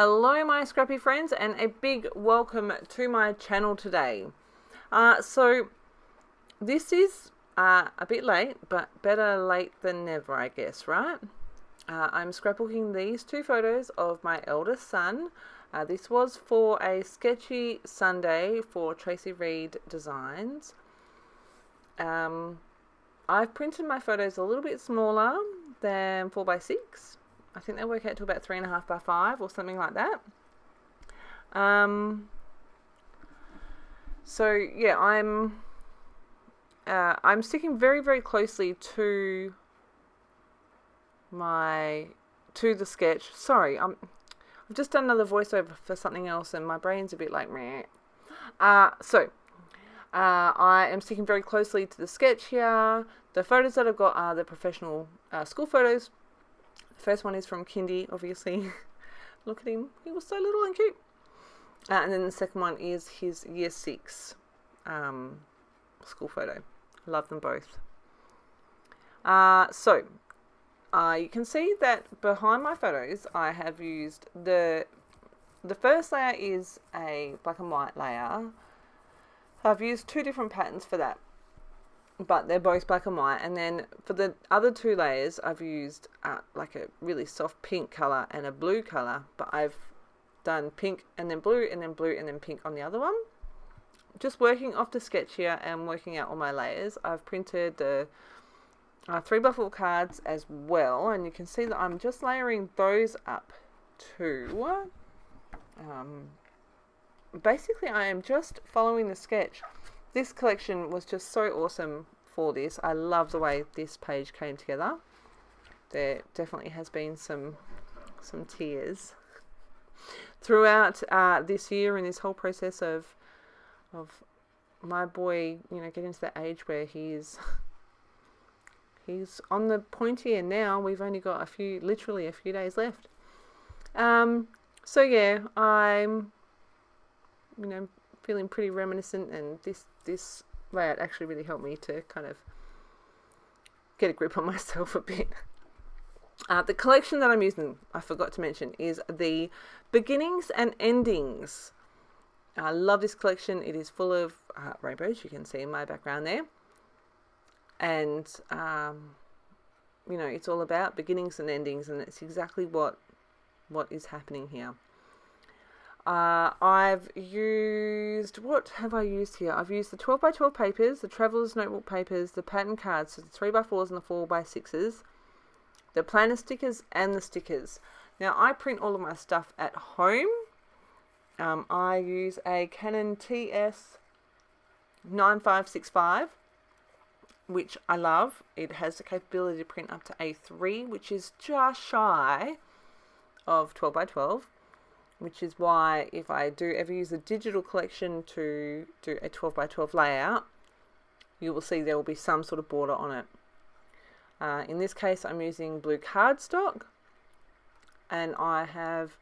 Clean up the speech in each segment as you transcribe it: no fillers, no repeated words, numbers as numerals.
Hello my scrappy friends, and a big welcome to my channel today. So this is a bit late, but better late than never, I guess, right? I'm scrapbooking these two photos of my eldest son. This was for a sketchy Sunday for Tracy Reed Designs. I've printed my photos a little bit smaller than 4x6. I think they work out to about 3.5 by 5 or something like that. So yeah, I'm sticking very, very closely to the sketch. Sorry, I've just done another voiceover for something else, and my brain's a bit like meh. I am sticking very closely to the sketch here. The photos that I've got are the professional school photos. The first one is from Kindy, obviously. Look at him, he was so little and cute. And then the second one is his year 6 school photo. Love them both. So you can see that behind my photos I have used the first layer is a black and white layer. I've used two different patterns for that, but they're both black and white. And then for the other two layers I've used like a really soft pink colour and a blue colour, but I've done pink and then blue and then blue and then pink on the other one. Just working off the sketch here and working out all my layers. I've printed the 3x4 cards as well, and you can see that I'm just layering those up too. Basically I am just following the sketch. This collection was just so awesome for this. I love the way this page came together. There definitely has been some tears throughout this year and this whole process of my boy, you know, getting to that age where he's on the pointy end now. We've only got literally a few days left. So yeah, I'm, you know, feeling pretty reminiscent, and this layout actually really helped me to kind of get a grip on myself a bit. The collection that I'm using, I forgot to mention, is the Beginnings and Endings. I love this collection. It is full of rainbows, you can see in my background there. And, you know, it's all about beginnings and endings, and it's exactly what is happening here. I've used, what have I used here? I've used the 12x12 papers, the Traveller's Notebook papers, the pattern cards, so the 3x4s and the 4x6s, the planner stickers and the stickers. Now I print all of my stuff at home. I use a Canon TS 9565, which I love. It has the capability to print up to A3, which is just shy of 12x12. Which is why if I do ever use a digital collection to do a 12x12 layout, you will see there will be some sort of border on it. In this case I'm using blue cardstock, and I have,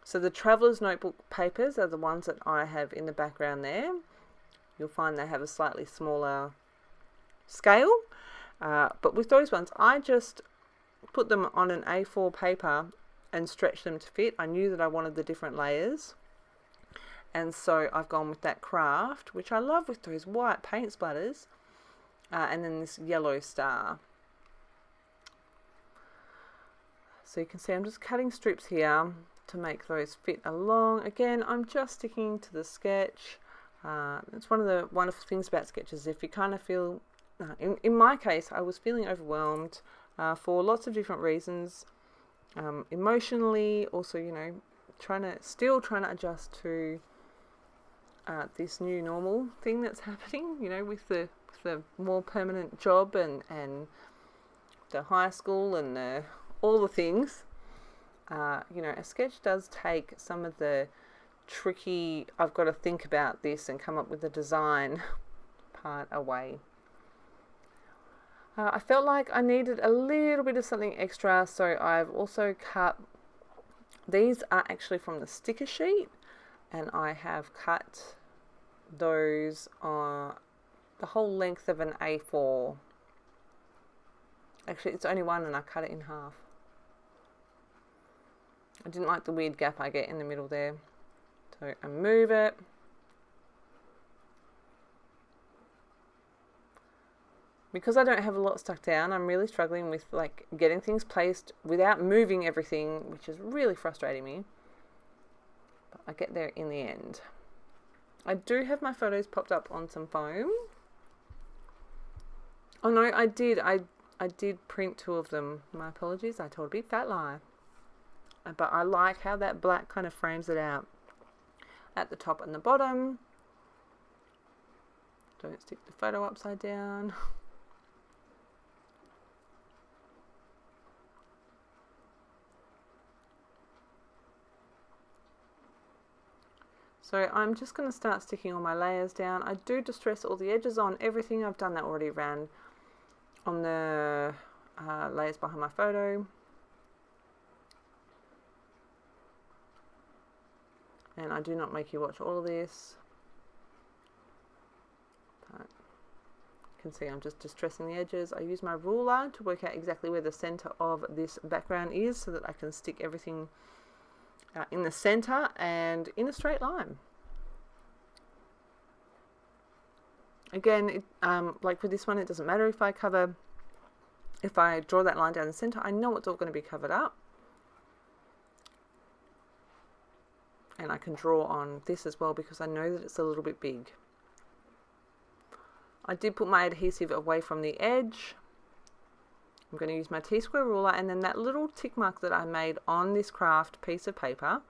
so the Traveller's Notebook papers are the ones that I have in the background there. You'll find they have a slightly smaller scale, but with those ones I just put them on an A4 paper and stretch them to fit. I knew that I wanted the different layers, and so I've gone with that craft, which I love, with those white paint splatters, and then this yellow star. So you can see I'm just cutting strips here to make those fit along. Again, I'm just sticking to the sketch. It's one of the wonderful things about sketches. If you kind of feel, in my case, I was feeling overwhelmed for lots of different reasons. Emotionally, also, you know, still trying to adjust to this new normal thing that's happening, you know, with the more permanent job and the high school and all the things. You know, a sketch does take some of the tricky, I've got to think about this and come up with a design part away. I felt like I needed a little bit of something extra, so I've also cut, these are actually from the sticker sheet, and I have cut those on the whole length of an A4. Actually, it's only one and I cut it in half. I didn't like the weird gap I get in the middle there. So I move it. Because I don't have a lot stuck down, I'm really struggling with like getting things placed without moving everything, which is really frustrating me. But I get there in the end. I do have my photos popped up on some foam. Oh no, I did. I did print 2 of them. My apologies, I told a big fat lie. But I like how that black kind of frames it out at the top and the bottom. Don't stick the photo upside down. So I'm just going to start sticking all my layers down. I do distress all the edges on everything. I've done that already around on the layers behind my photo. And I do not make you watch all of this. But you can see I'm just distressing the edges. I use my ruler to work out exactly where the center of this background is so that I can stick everything in the center and in a straight line. Again, like with this one, it doesn't matter if I draw that line down the center, I know it's all going to be covered up. And I can draw on this as well because I know that it's a little bit big. I did put my adhesive away from the edge. I'm going to use my T-square ruler, and then that little tick mark that I made on this craft piece of paper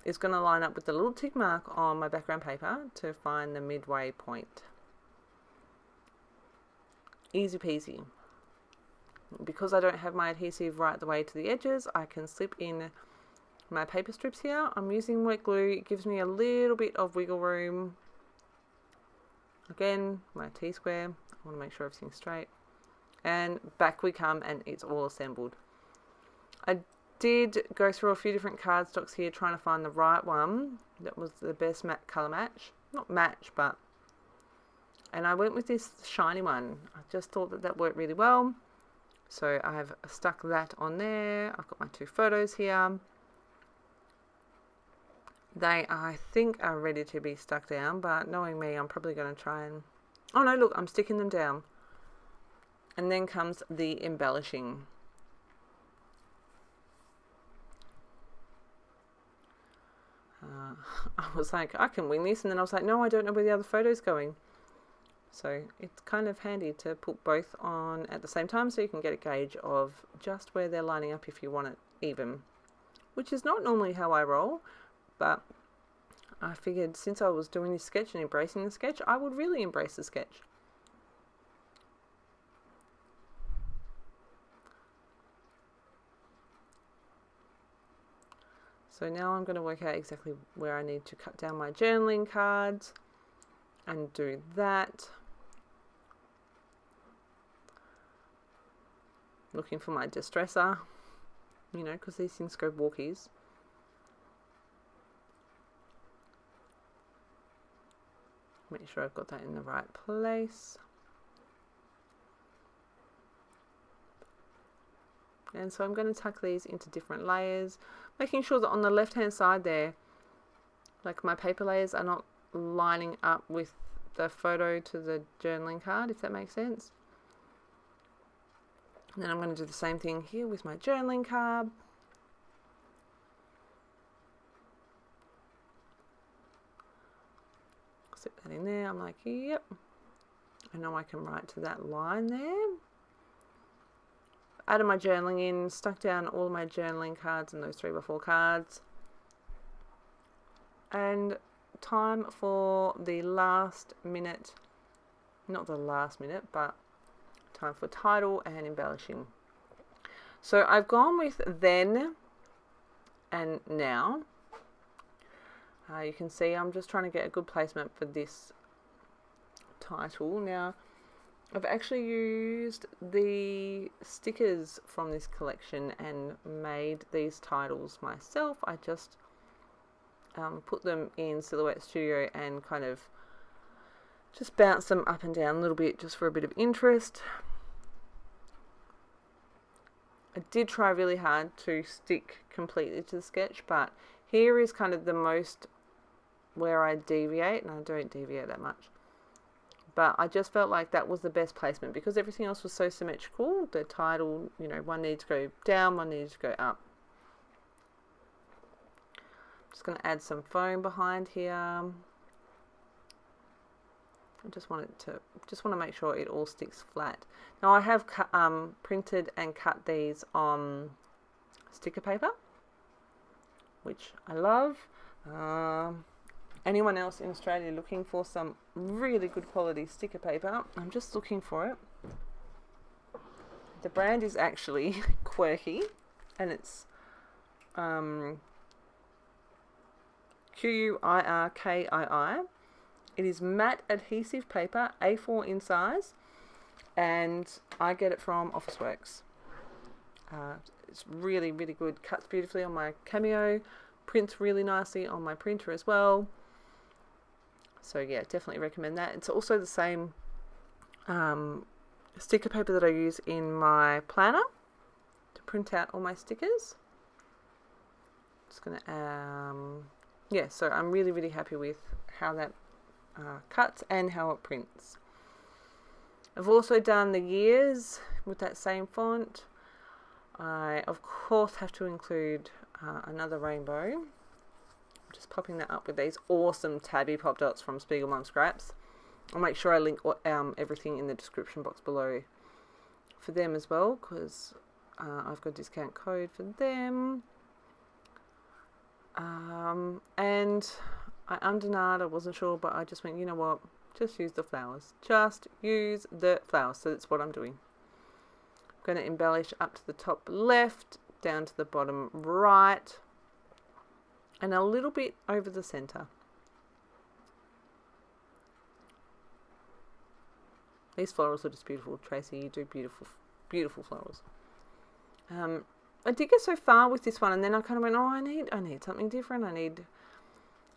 is going to line up with the little tick mark on my background paper to find the midway point. Easy peasy. Because I don't have my adhesive right the way to the edges, I can slip in my paper strips here. I'm using wet glue. It gives me a little bit of wiggle room. Again, my T-square. I want to make sure everything's straight. And back we come, and it's all assembled. I did go through a few different cardstocks here trying to find the right one that was the best colour match. Not match, but... And I went with this shiny one. I just thought that that worked really well. So I've stuck that on there. I've got my 2 photos here. They, I think, are ready to be stuck down, but knowing me, I'm probably going to try and... Oh no, look, I'm sticking them down. And then comes the embellishing. I was like, I can wing this, and then I was like, no, I don't know where the other photo's going. So it's kind of handy to put both on at the same time so you can get a gauge of just where they're lining up if you want it even. Which is not normally how I roll, but I figured since I was doing this sketch and embracing the sketch, I would really embrace the sketch. So now I'm going to work out exactly where I need to cut down my journaling cards and do that. Looking for my distresser, you know, because these things go walkies. Make sure I've got that in the right place. And so I'm going to tuck these into different layers, making sure that on the left hand side there, like my paper layers are not lining up with the photo to the journaling card, if that makes sense. And then I'm going to do the same thing here with my journaling card. Slip that in there. I'm like, yep. I know I can write to that line there. Added my journaling in, stuck down all my journaling cards and those 3x4 cards. And time for the last minute, not the last minute, but time for title and embellishing. So I've gone with then and now. You can see I'm just trying to get a good placement for this title. Now, I've actually used the stickers from this collection and made these titles myself. I just put them in Silhouette Studio and kind of just bounce them up and down a little bit just for a bit of interest. I did try really hard to stick completely to the sketch, but here is kind of the most where I deviate, and I don't deviate that much. But I just felt like that was the best placement because everything else was so symmetrical. The title, you know, one needed to go down, one needed to go up. Just going to add some foam behind here. I just want to make sure it all sticks flat. Now I have printed and cut these on sticker paper, which I love. Anyone else in Australia looking for some really good quality sticker paper? I'm just looking for it. The brand is actually Quirky, and it's Quirkii. It is matte adhesive paper, A4 in size, and I get it from Officeworks. It's really, really good. Cuts beautifully on my Cameo, prints really nicely on my printer as well. So yeah, definitely recommend that. It's also the same sticker paper that I use in my planner to print out all my stickers. Just gonna yeah, so I'm really, really happy with how that cuts and how it prints. I've also done the years with that same font. I of course have to include another rainbow. I'm just popping that up with these awesome tabby pop dots from Spiegelmum Scraps. I'll make sure I link everything in the description box below for them as well, because I've got a discount code for them. And I undenied, I wasn't sure, but I just went, you know what, just use the flowers. Just use the flowers. So that's what I'm doing. I'm going to embellish up to the top left, down to the bottom right, and a little bit over the center. These florals are just beautiful. Tracy, you do beautiful, beautiful florals. I did get so far with this one, and then I kind of went, oh, I need something different.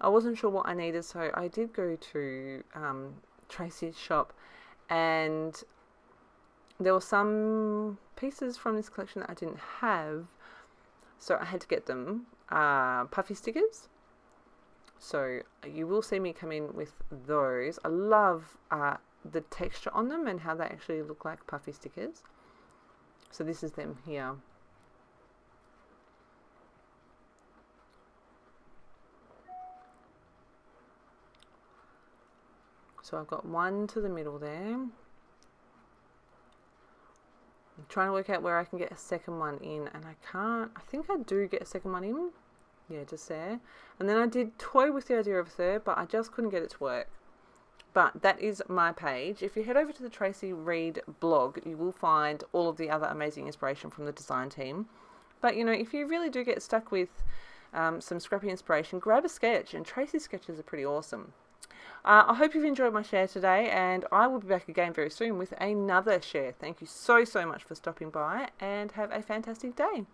I wasn't sure what I needed, so I did go to Tracy's shop, and there were some pieces from this collection that I didn't have, so I had to get them puffy stickers. So you will see me come in with those. I love the texture on them and how they actually look like puffy stickers. So this is them here. So I've got one to the middle there. I'm trying to work out where I can get a second one in, and I can't. I think I do get a second one in. Yeah, just there. And then I did toy with the idea of a third, but I just couldn't get it to work. But that is my page. If you head over to the Tracy Reed blog, you will find all of the other amazing inspiration from the design team. But, you know, if you really do get stuck with some scrappy inspiration, grab a sketch, and Tracy's sketches are pretty awesome. I hope you've enjoyed my share today, and I will be back again very soon with another share. Thank you so much for stopping by, and have a fantastic day.